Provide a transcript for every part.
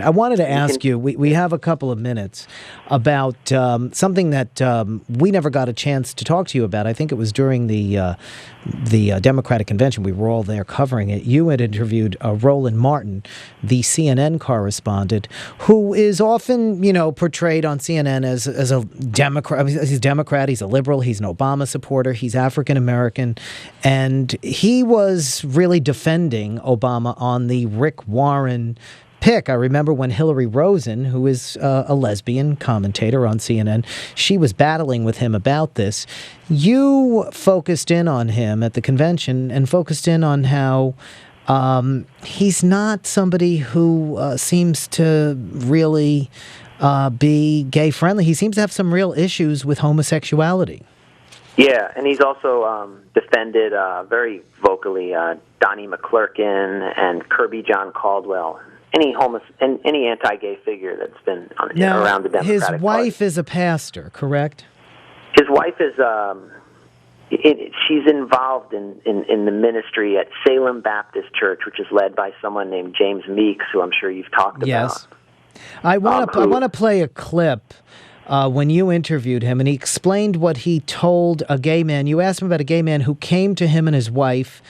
I wanted to ask you, we have a couple of minutes about something that we never got a chance to talk to you about. I think it was during the Democratic Convention. We were all there covering it. You had interviewed Roland Martin, the CNN correspondent, who is often, portrayed on CNN as a Democrat. I mean, he's a Democrat, he's a liberal, he's an Obama supporter, he's African-American, and he was really defending Obama on the Rick Warren pick. I remember when Hillary Rosen, who is a lesbian commentator on CNN, she was battling with him about this. You focused in on him at the convention and focused in on how he's not somebody who seems to really be gay-friendly. He seems to have some real issues with homosexuality. Yeah, and he's also defended very vocally Donnie McClurkin and Kirby John Caldwell. Any anti-gay figure that's been around the Democratic Party. His wife is a pastor, correct? His wife is she's involved in the ministry at Salem Baptist Church, which is led by someone named James Meeks, who I'm sure you've talked about. Yes. I want to play a clip when you interviewed him, and he explained what he told a gay man. You asked him about a gay man who came to him and his wife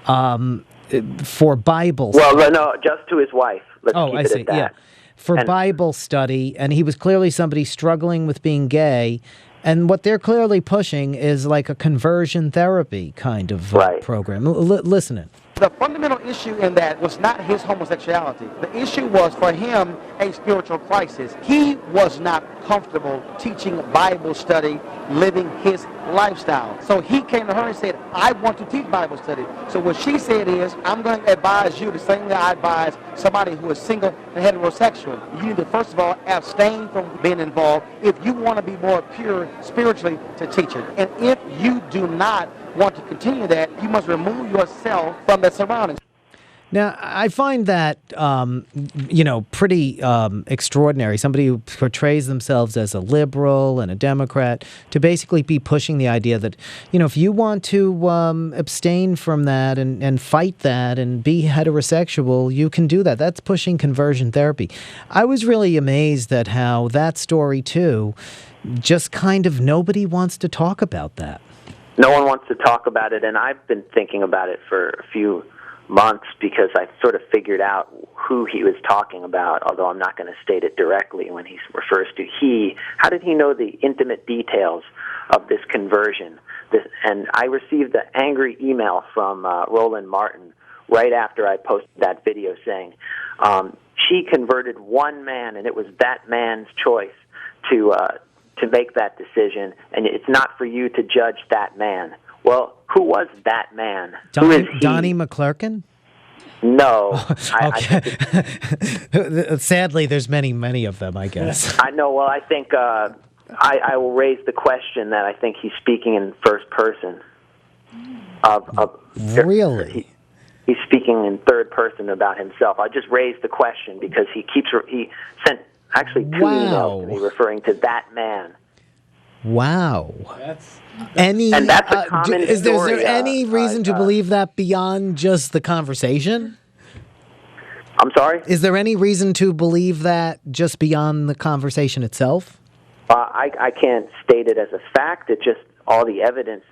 for Bible study. Well, no, just to his wife. Let's keep I it see. at that. Yeah, for Bible study, and he was clearly somebody struggling with being gay. And what they're clearly pushing is like a conversion therapy kind of program. Listen in. The fundamental issue in that was not his homosexuality. The issue was, for him, a spiritual crisis. He was not comfortable teaching Bible study, living his lifestyle. So he came to her and said, I want to teach Bible study. So what she said is, I'm going to advise you the same way I advise somebody who is single and heterosexual. You need to, first of all, abstain from being involved if you want to be more pure spiritually to teach it. And if you do not want to continue that, you must remove yourself from the surroundings. Now, I find that, pretty extraordinary. Somebody who portrays themselves as a liberal and a Democrat to basically be pushing the idea that, if you want to abstain from that and fight that and be heterosexual, you can do that. That's pushing conversion therapy. I was really amazed at how that story, too, just kind of nobody wants to talk about that. No one wants to talk about it, and I've been thinking about it for a few months because I sort of figured out who he was talking about, although I'm not going to state it directly when he refers to he. How did he know the intimate details of this conversion? And I received an angry email from Roland Martin right after I posted that video saying, she converted one man, and it was that man's choice to make that decision, and it's not for you to judge that man. Well, who was that man? Who is he? Donnie McClurkin? No. Sadly, there's many of them, I guess. I know. Well, I think I will raise the question that I think he's speaking in first person. Really? He's speaking in third person about himself. I just raised the question because he sent actually two emails to me referring to that man. Wow. And that's a common is there story, any reason to believe that beyond just the conversation? I'm sorry? Is there any reason to believe that just beyond the conversation itself? I can't state it as a fact. It just, all the evidence,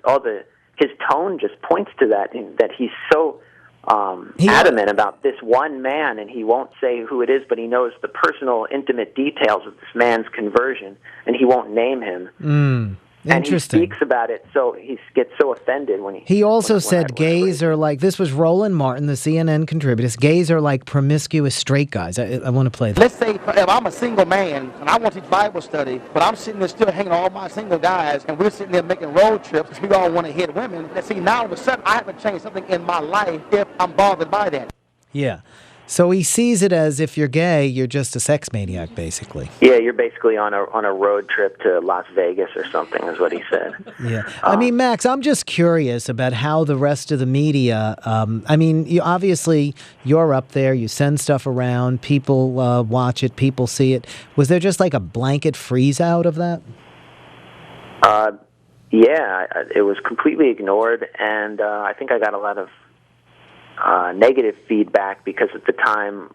his tone just points to that he's so adamant about this one man, and he won't say who it is, but he knows the personal, intimate details of this man's conversion, and he won't name him. Interesting. And he speaks about it, so he gets so offended when he... He also said gays are like... This was Roland Martin, the CNN contributor. Gays are like promiscuous straight guys. I want to play that. Let's say if I'm a single man, and I want to teach Bible study, but I'm sitting there still hanging on all my single guys, and we're sitting there making road trips because we all want to hit women. Let's see, now all of a sudden, I have to change something in my life if I'm bothered by that. Yeah. So he sees it as if you're gay, you're just a sex maniac, basically. Yeah, you're basically on a road trip to Las Vegas or something, is what he said. Yeah. I mean, Max, I'm just curious about how the rest of the media, obviously, you're up there, you send stuff around, people watch it, people see it. Was there just like a blanket freeze out of that? Yeah, it was completely ignored, and I think I got a lot of negative feedback because at the time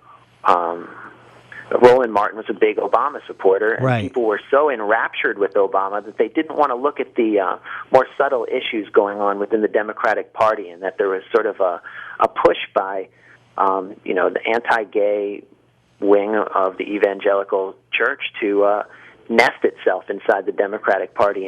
Roland Martin was a big Obama supporter, and Right. people were so enraptured with Obama that they didn't want to look at the more subtle issues going on within the Democratic Party, and that there was sort of a push by, the anti-gay wing of the evangelical church to nest itself inside the Democratic Party